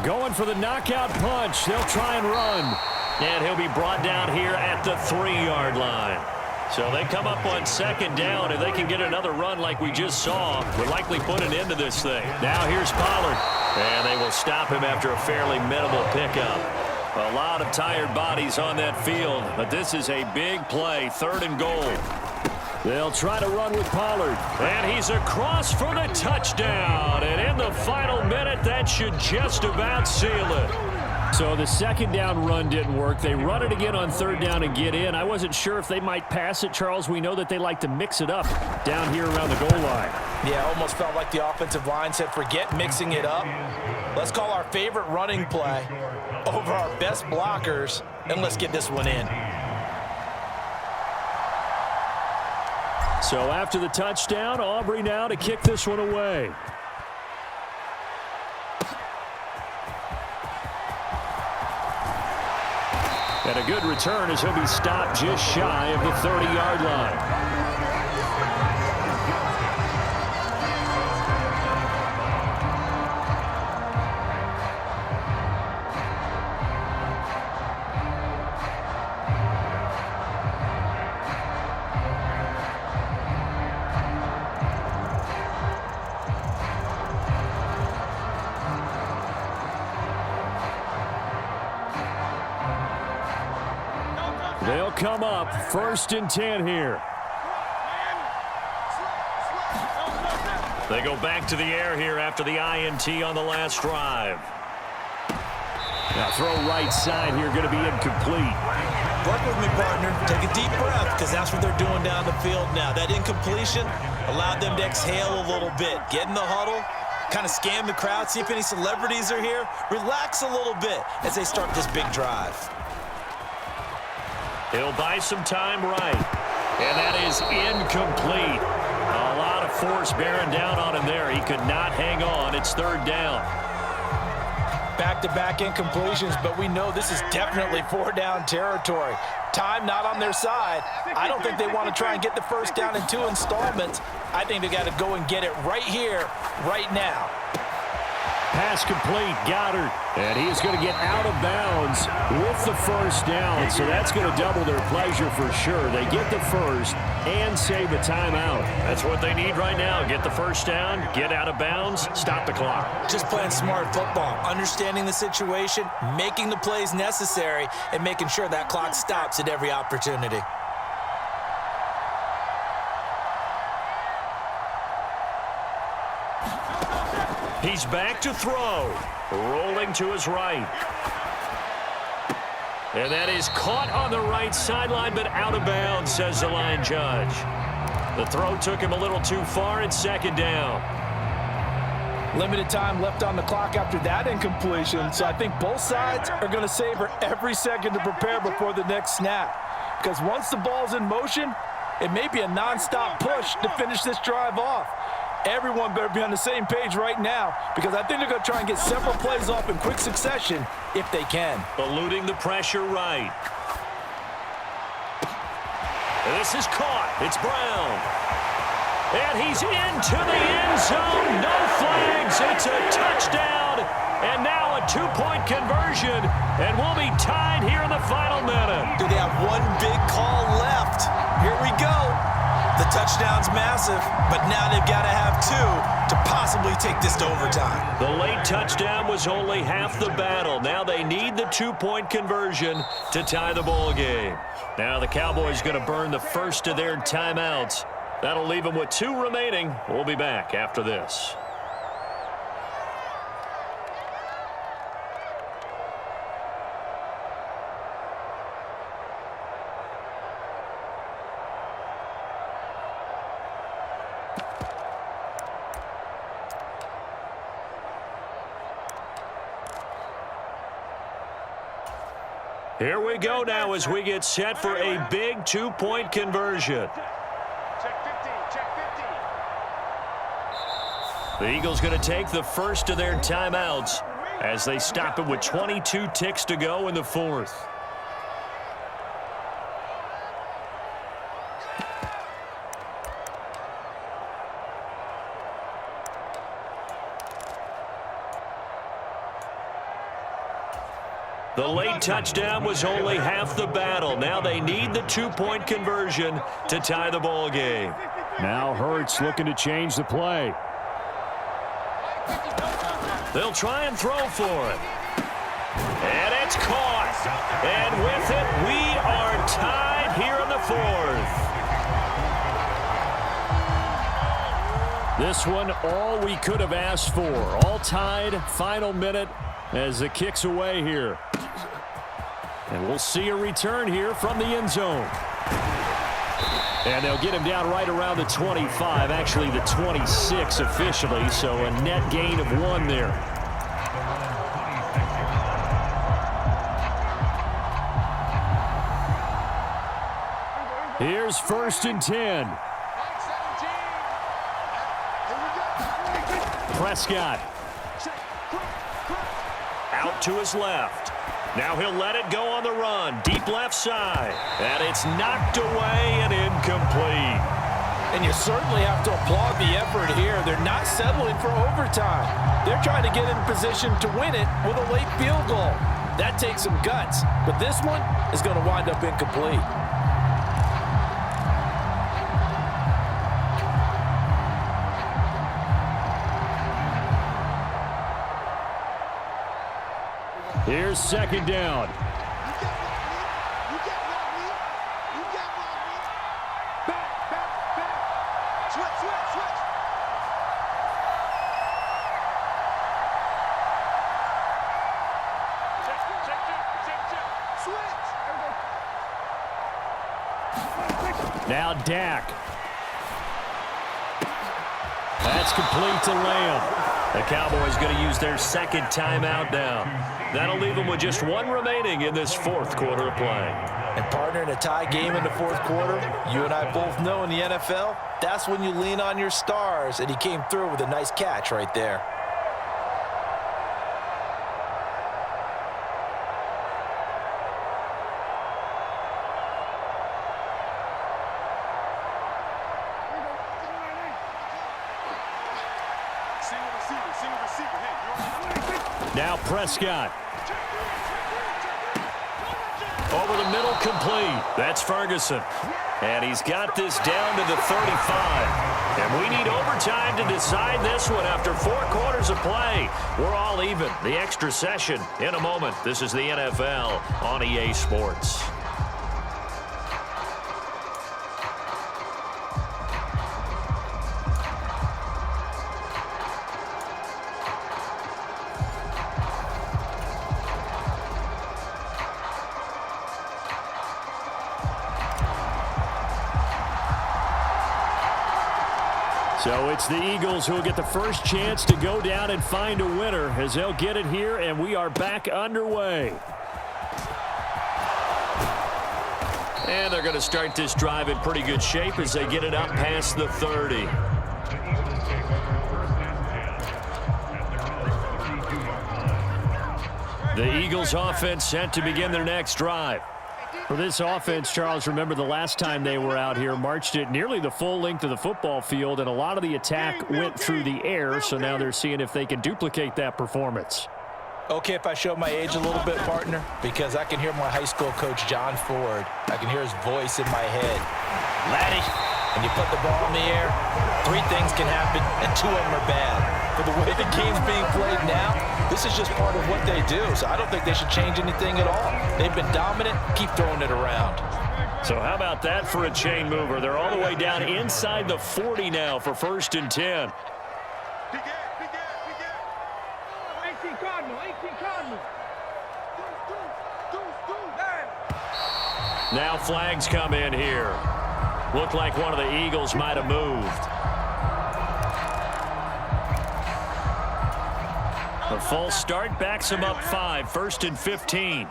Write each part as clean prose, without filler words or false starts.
Going for the knockout punch. They'll try and run. And he'll be brought down here at the 3-yard line. So they come up on second down. If they can get another run like we just saw, would likely put an end to this thing. Now here's Pollard. And they will stop him after a fairly minimal pickup. A lot of tired bodies on that field, but this is a big play, 3rd and goal. They'll try to run with Pollard. And he's across for the touchdown. And in the final minute, that should just about seal it. So the second down run didn't work. They run it again on 3rd down and get in. I wasn't sure if they might pass it, Charles. We know that they like to mix it up down here around the goal line. Yeah, almost felt like the offensive line said, forget mixing it up. Let's call our favorite running play over our best blockers, and let's get this one in. So after the touchdown, Aubrey now to kick this one away. And a good return as he'll be stopped just shy of the 30-yard line. They'll come up 1st and 10 here. They go back to the air here after the INT on the last drive. Now throw right side here, going to be incomplete. Work with me, partner. Take a deep breath, because that's what they're doing down the field now. That incompletion allowed them to exhale a little bit. Get in the huddle, kind of scan the crowd, see if any celebrities are here. Relax a little bit as they start this big drive. He'll buy some time right. And that is incomplete. A lot of force bearing down on him there. He could not hang on. It's 3rd down. Back-to-back incompletions, but we know this is definitely 4-down territory. Time not on their side. I don't think they want to try and get the 1st down in 2 installments. I think they got to go and get it right here, right now. Pass complete, Goddard. And he is going to get out of bounds with the 1st down. So that's going to double their pleasure for sure. They get the 1st and save a timeout. That's what they need right now. Get the 1st down, get out of bounds, stop the clock. Just playing smart football, understanding the situation, making the plays necessary, and making sure that clock stops at every opportunity. He's back to throw. Rolling to his right. And that is caught on the right sideline, but out of bounds, says the line judge. The throw took him a little too far. It's 2nd down. Limited time left on the clock after that incompletion, so I think both sides are going to savor every second to prepare before the next snap. Because once the ball's in motion, it may be a nonstop push to finish this drive off. Everyone better be on the same page right now, because I think they're going to try and get several plays off in quick succession if they can. Eluding the pressure right. This is caught. It's Brown. And he's into the end zone. No flags. It's a touchdown. And now a 2-point conversion. And we'll be tied here in the final minute. Do they have one big call left? Here we go. The touchdown's massive, but now they've got to have 2 to possibly take this to overtime. The late touchdown was only half the battle. Now they need the 2-point conversion to tie the ball game. Now the Cowboys going to burn the first of their timeouts. That'll leave them with 2 remaining. We'll be back after this. Here we go now as we get set for a big 2-point conversion. The Eagles going to take the first of their timeouts as they stop it with 22 ticks to go in the 4th. The late touchdown was only half the battle. Now they need the two-point conversion to tie the ball game. Now Hurts looking to change the play. They'll try and throw for it. And it's caught. And with it, we are tied here in the fourth. This one, all we could have asked for. All tied, final minute as the kick's away here. And we'll see a return here from the end zone. And they'll get him down right around the 25, actually the 26 officially, so a net gain of 1 there. Here's 1st and 10. Prescott. Out to his left. Now he'll let it go on the run. Deep left side. And it's knocked away and incomplete. And you certainly have to applaud the effort here. They're not settling for overtime. They're trying to get in position to win it with a late field goal. That takes some guts. But this one is going to wind up incomplete. Here's 2nd down. Now Dak. That's complete to Lamb. The Cowboys going to use their 2nd timeout now. That'll leave them with just 1 remaining in this 4th quarter of play. And partner, in a tie game in the 4th quarter, you and I both know in the NFL, that's when you lean on your stars, and he came through with a nice catch right there. Now Prescott. Over the middle, complete. That's Ferguson. And he's got this down to the 35. And we need overtime to decide this one after 4 quarters of play. We're all even. The extra session in a moment. This is the NFL on EA Sports. So it's the Eagles who will get the first chance to go down and find a winner as they'll get it here, and we are back underway. And they're going to start this drive in pretty good shape as they get it up past the 30. The Eagles offense set to begin their next drive. For this offense, Charles, remember the last time they were out here, marched it nearly the full length of the football field, and a lot of the attack went through the air, so now they're seeing if they can duplicate that performance. Okay, if I show my age a little bit, partner, because I can hear my high school coach, John Ford. I can hear his voice in my head. Laddie, when you put the ball in the air, 3 things can happen, and 2 of them are bad. But the way the game's being played now, this is just part of what they do. So I don't think they should change anything at all. They've been dominant. Keep throwing it around. So how about that for a chain mover? They're all the way down inside the 40 now for 1st and 10. Now flags come in here. Looked like one of the Eagles might have moved. The false start backs him up 5, 1st and 15.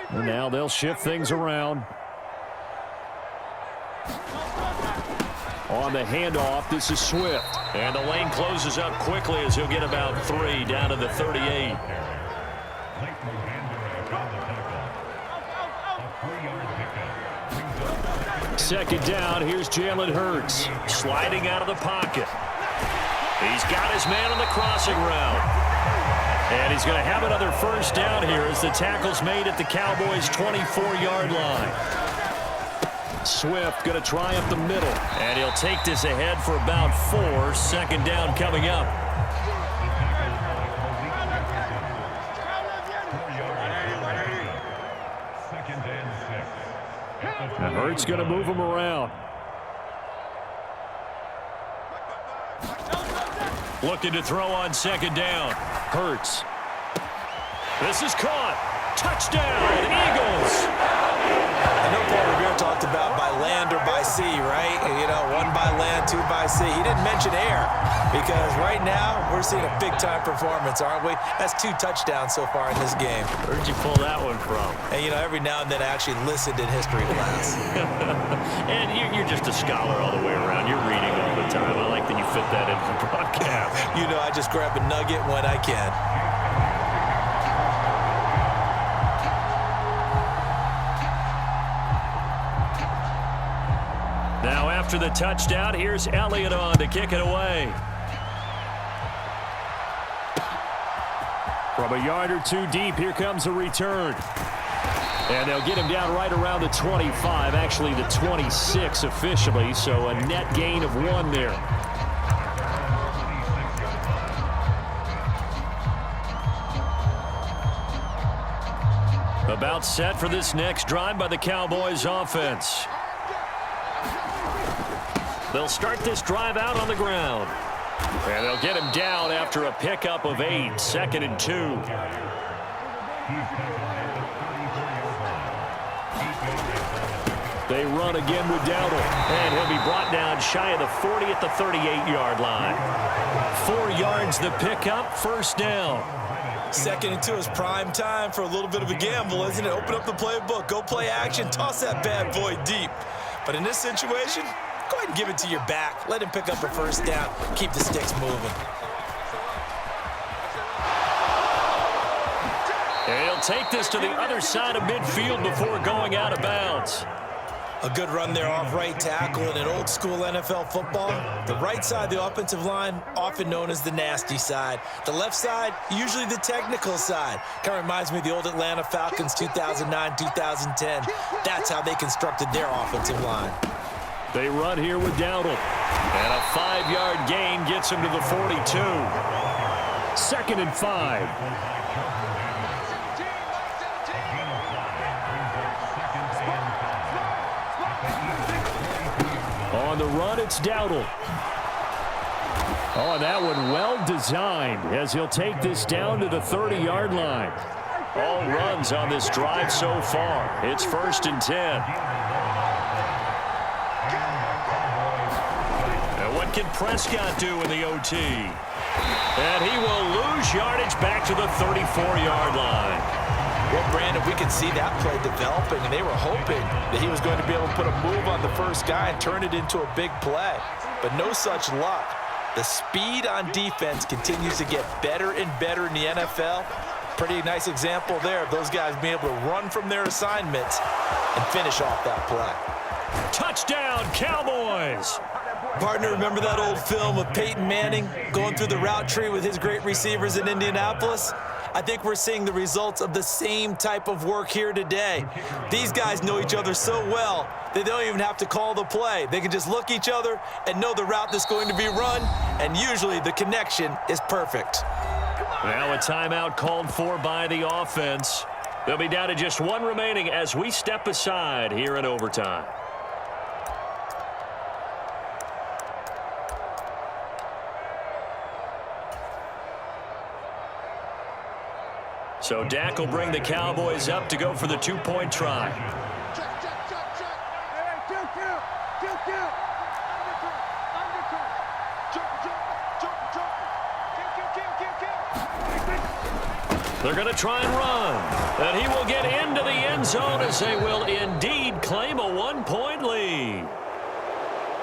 And now they'll shift things around. On the handoff, this is Swift. And the lane closes up quickly as he'll get about 3 down to the 38. Second down, here's Jalen Hurts. Sliding out of the pocket. He's got his man on the crossing route. And he's going to have another first down here as the tackle's made at the Cowboys' 24-yard line. Swift going to try up the middle. And he'll take this ahead for about 4. Second down coming up. And Hurts going to move him around. Looking to throw on second down. Hurts. This is caught. Touchdown, Eagles. I know Paul Revere talked about by land or by sea, right? You know, 1 by land, 2 by sea. He didn't mention air because right now we're seeing a big-time performance, aren't we? That's 2 touchdowns so far in this game. Where'd you pull that one from? And, you know, every now and then I actually listened in history class. And you're just a scholar all the way around. You're reading all the time. I like that you fit that into the broadcast. You know, I just grab a nugget when I can. Now after the touchdown, here's Elliott on to kick it away. From a yard or 2 deep, here comes a return. And they'll get him down right around the 25, actually the 26 officially, so a net gain of 1 there. About set for this next drive by the Cowboys offense. They'll start this drive out on the ground. And they'll get him down after a pickup of 8, 2nd and 2. They run again with Dowdle. And he'll be brought down shy of the 40 at the 38-yard line. 4 yards the pickup, first down. 2nd and 2 is prime time for a little bit of a gamble, isn't it? Open up the playbook, go play action, toss that bad boy deep. But in this situation, go ahead and give it to your back. Let him pick up a first down. Keep the sticks moving. And he'll take this to the other side of midfield before going out of bounds. A good run there off right tackle in an old school NFL football. The right side of the offensive line, often known as the nasty side. The left side, usually the technical side. Kind of reminds me of the old Atlanta Falcons 2009, 2010. That's how they constructed their offensive line. They run here with Dowdle. And a 5-yard gain gets him to the 42. 2nd and 5. On the run, it's Dowdle. Oh, and that one well designed as he'll take this down to the 30-yard line. All runs on this drive so far. It's 1st and 10. And what can Prescott do in the OT? And he will lose yardage back to the 34-yard line. Well, Brandon, we could see that play developing, and they were hoping that he was going to be able to put a move on the first guy and turn it into a big play. But no such luck. The speed on defense continues to get better and better in the NFL. Pretty nice example there of those guys being able to run from their assignments and finish off that play. Touchdown, Cowboys! Partner, remember that old film of Peyton Manning going through the route tree with his great receivers in Indianapolis? I think we're seeing the results of the same type of work here today. These guys know each other so well that they don't even have to call the play. They can just look each other and know the route that's going to be run, and usually the connection is perfect. Now a timeout called for by the offense. They'll be down to just 1 remaining as we step aside here in overtime. So Dak will bring the Cowboys up to go for the 2-point try. They're going to try and run. And he will get into the end zone as they will indeed claim a 1-point lead.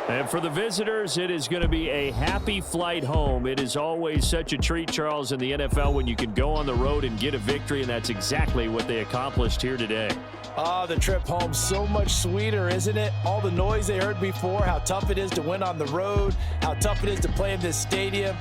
And for the visitors, it is going to be a happy flight home. It is always such a treat, Charles, in the NFL when you can go on the road and get a victory, and that's exactly what they accomplished here today. Oh, the trip home, so much sweeter, isn't it? All the noise they heard before, how tough it is to win on the road, how tough it is to play in this stadium.